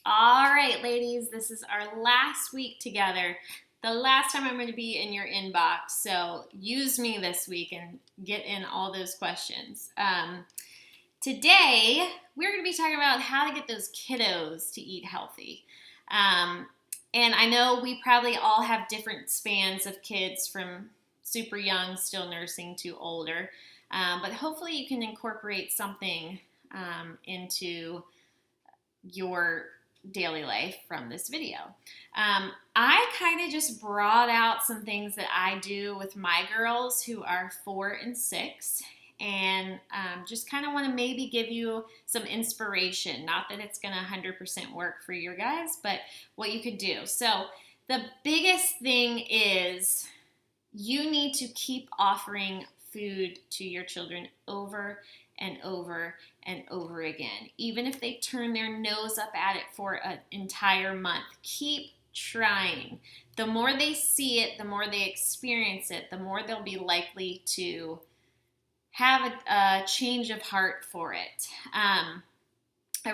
All right, ladies, this is our last week together. The last time I'm going to be in your inbox. So use me this week and get in all those questions. Today, we're going to be talking about how to get those kiddos to eat healthy. And I know we probably all have different spans of kids from super young, still nursing, to older. But hopefully you can incorporate something into your daily life from this video. I kind of just brought out some things that I do with my girls who are 4 and 6, and just kind of want to maybe give you some inspiration. Not that it's going to 100% work for your guys, but what you could do. So the biggest thing is you need to keep offering food to your children over and over and over again. Even if they turn their nose up at it for an entire month, keep trying. The more they see it, the more they experience it, the more they'll be likely to have a change of heart for it. I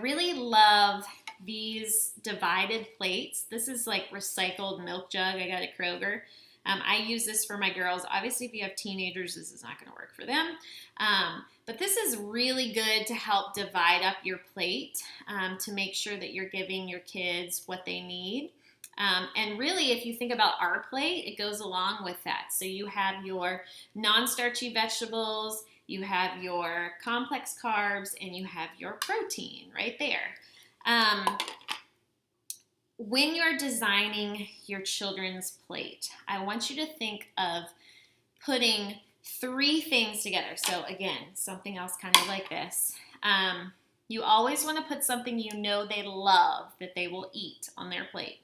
really love these divided plates. This is like recycled milk jug I got at Kroger. I use this for my girls. Obviously, if you have teenagers, this is not going to work for them. But this is really good to help divide up your plate to make sure that you're giving your kids what they need. And really, if you think about our plate, it goes along with that. So you have your non-starchy vegetables, you have your complex carbs, and you have your protein right there. When you're designing your children's plate, I want you to think of putting 3 things together. So again, something else kind of like this. You always want to put something you know they love that they will eat on their plate.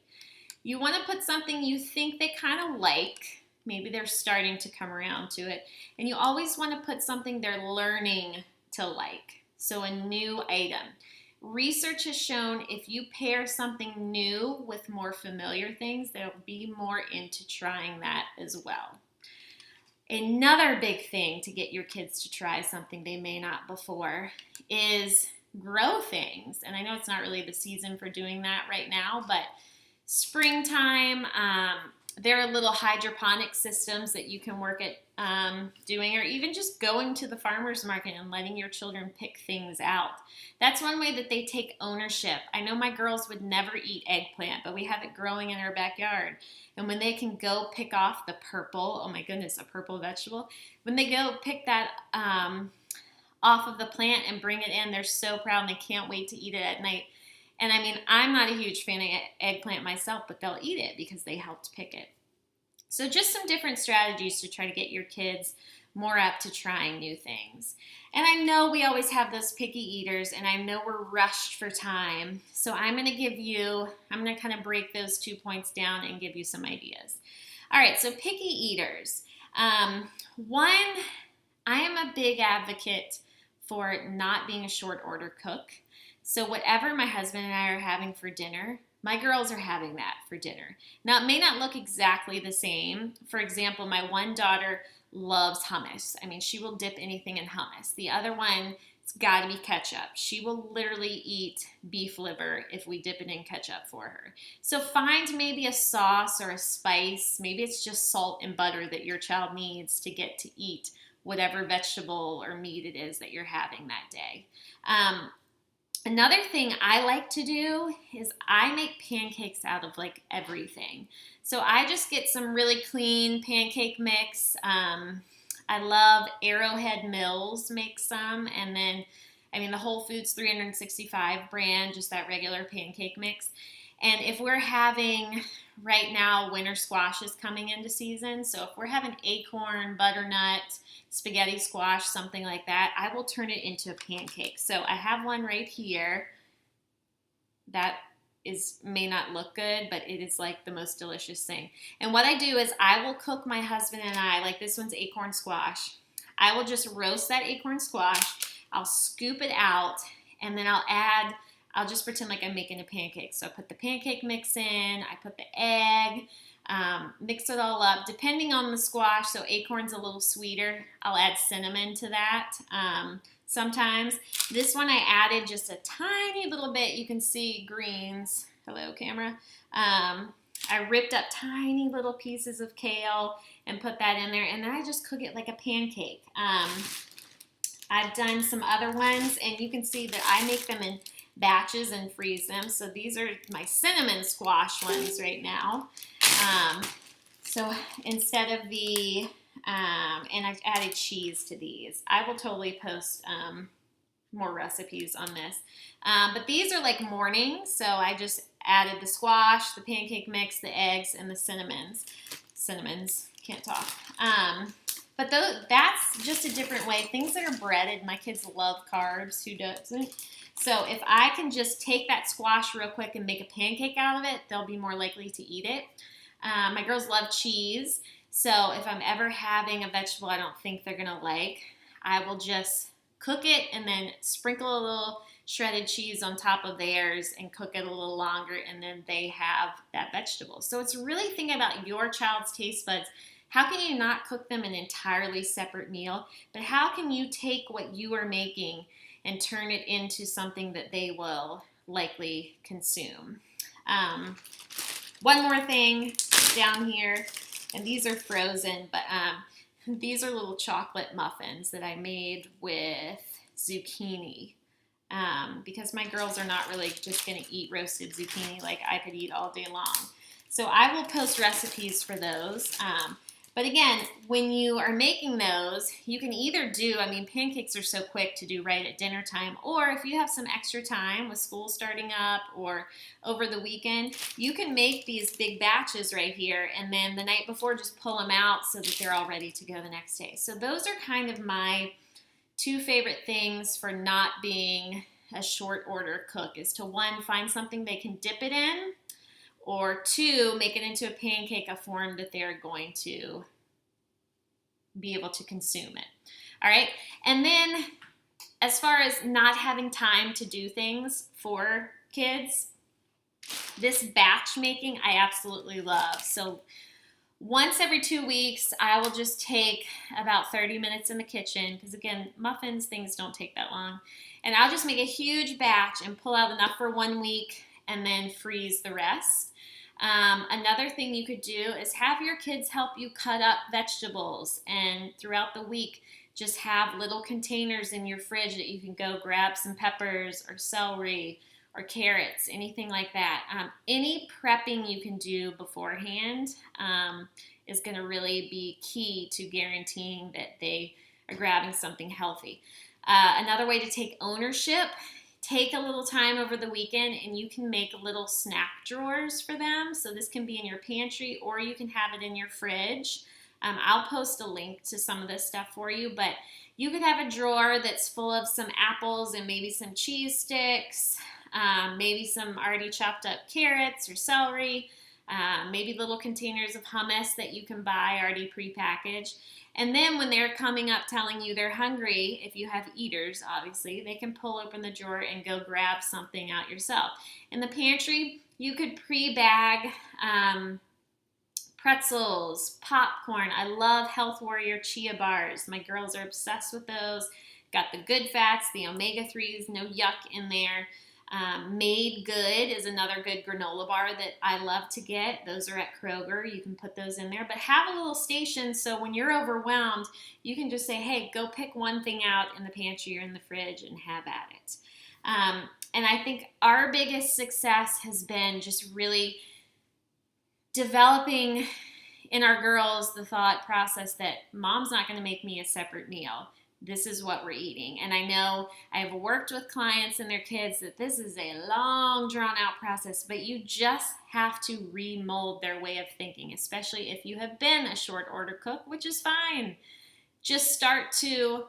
You want to put something you think they kind of like. Maybe they're starting to come around to it. And you always want to put something they're learning to like. So a new item. Research has shown if you pair something new with more familiar things, they'll be more into trying that as well. Another big thing to get your kids to try something they may not before is grow things. And I know it's not really the season for doing that right now, but springtime, there are little hydroponic systems that you can work at doing, or even just going to the farmer's market and letting your children pick things out. That's one way that they take ownership. I know my girls would never eat eggplant, but we have it growing in our backyard. And when they can go pick off the purple, oh my goodness, a purple vegetable, when they go pick that off of the plant and bring it in, they're so proud and they can't wait to eat it at night. And I mean, I'm not a huge fan of eggplant myself, but they'll eat it because they helped pick it. So just some different strategies to try to get your kids more up to trying new things. And I know we always have those picky eaters, and I know we're rushed for time. So I'm going to kind of break those 2 points down and give you some ideas. All right, so picky eaters. One, I am a big advocate for not being a short order cook. So whatever my husband and I are having for dinner, my girls are having that for dinner. Now, it may not look exactly the same. For example, my one daughter loves hummus. I mean, she will dip anything in hummus. The other one, it's got to be ketchup. She will literally eat beef liver if we dip it in ketchup for her. So find maybe a sauce or a spice. Maybe it's just salt and butter that your child needs to get to eat whatever vegetable or meat it is that you're having that day. Another thing I like to do is I make pancakes out of like everything. So I just get some really clean pancake mix. I love Arrowhead Mills makes some. And then, I mean, the Whole Foods 365 brand, just that regular pancake mix. And if we're having, right now, winter squash is coming into season. So if we're having acorn, butternut, spaghetti squash, something like that, I will turn it into a pancake. So I have one right here that may not look good, but it is like the most delicious thing. And what I do is I will cook my husband and I, like this one's acorn squash. I will just roast that acorn squash. I'll scoop it out, and then I'll just pretend like I'm making a pancake. So I put the pancake mix in, I put the egg, mix it all up. Depending on the squash, so acorn's a little sweeter, I'll add cinnamon to that. sometimes. This one I added just a tiny little bit. You can see greens. Hello, camera. I ripped up tiny little pieces of kale and put that in there, and then I just cook it like a pancake. I've done some other ones, and you can see that I make them in batches and freeze them. So these are my cinnamon squash ones right now. So instead of the, and I've added cheese to these. I will totally post more recipes on this. But these are like mornings, so I just added the squash, the pancake mix, the eggs, and the cinnamons. Can't talk. But that's just a different way. Things that are breaded, my kids love carbs, who doesn't? So if I can just take that squash real quick and make a pancake out of it, they'll be more likely to eat it. My girls love cheese, so if I'm ever having a vegetable I don't think they're gonna like, I will just cook it and then sprinkle a little shredded cheese on top of theirs and cook it a little longer, and then they have that vegetable. So it's really thinking about your child's taste buds. How can you not cook them an entirely separate meal, but how can you take what you are making and turn it into something that they will likely consume? One more thing down here, and these are frozen, but these are little chocolate muffins that I made with zucchini. Because my girls are not really just going to eat roasted zucchini like I could eat all day long. So I will post recipes for those. But again, when you are making those, you can either do, pancakes are so quick to do right at dinner time, or if you have some extra time with school starting up or over the weekend, you can make these big batches right here, and then the night before just pull them out so that they're all ready to go the next day. So those are kind of my two favorite things for not being a short order cook, is to one, find something they can dip it in, or two, make it into a pancake, a form that they're going to be able to consume it. All right. And then as far as not having time to do things for kids, this batch making I absolutely love. So once every 2 weeks, I will just take about 30 minutes in the kitchen, because again, muffins, things don't take that long. And I'll just make a huge batch and pull out enough for 1 week and then freeze the rest. Another thing you could do is have your kids help you cut up vegetables, and throughout the week, just have little containers in your fridge that you can go grab some peppers or celery or carrots, anything like that. Any prepping you can do beforehand is going to really be key to guaranteeing that they are grabbing something healthy. Another way to take ownership, take a little time over the weekend and you can make little snack drawers for them. So this can be in your pantry or you can have it in your fridge. I'll post a link to some of this stuff for you, but you could have a drawer that's full of some apples and maybe some cheese sticks, maybe some already chopped up carrots or celery, maybe little containers of hummus that you can buy already prepackaged. And then when they're coming up telling you they're hungry, if you have eaters, obviously, they can pull open the drawer and go grab something out yourself. In the pantry, you could pre-bag pretzels, popcorn. I love Health Warrior Chia bars. My girls are obsessed with those. Got the good fats, the omega-3s, no yuck in there. Made Good is another good granola bar that I love to get. Those are at Kroger. You can put those in there. But have a little station so when you're overwhelmed, you can just say, hey, go pick one thing out in the pantry or in the fridge and have at it. And I think our biggest success has been just really developing in our girls the thought process that mom's not going to make me a separate meal. This is what we're eating. And I know I've worked with clients and their kids that this is a long, drawn-out process, but you just have to remold their way of thinking, especially if you have been a short order cook, which is fine. Just start to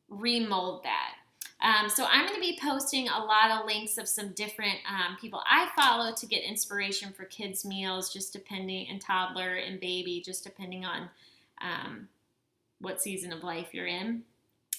remold that. So I'm going to be posting a lot of links of some different people I follow to get inspiration for kids' meals, just depending, and toddler and baby, just depending on what season of life you're in.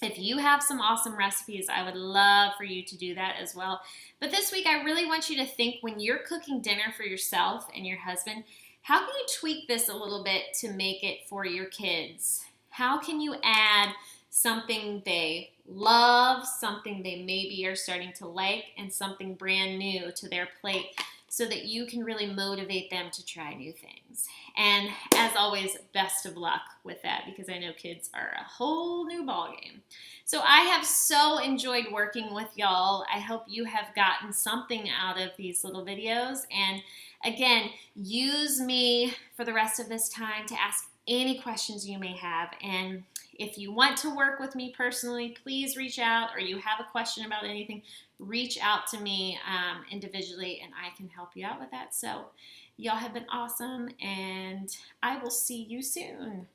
If you have some awesome recipes, I would love for you to do that as well. But this week, I really want you to think when you're cooking dinner for yourself and your husband, how can you tweak this a little bit to make it for your kids? How can you add something they love, something they maybe are starting to like, and something brand new to their plate so that you can really motivate them to try new things. And as always, best of luck with that, because I know kids are a whole new ballgame. So I have so enjoyed working with y'all. I hope you have gotten something out of these little videos. And again, use me for the rest of this time to ask any questions you may have. And if you want to work with me personally, please reach out, or you have a question about anything, reach out to me individually, and I can help you out with that. So y'all have been awesome, and I will see you soon.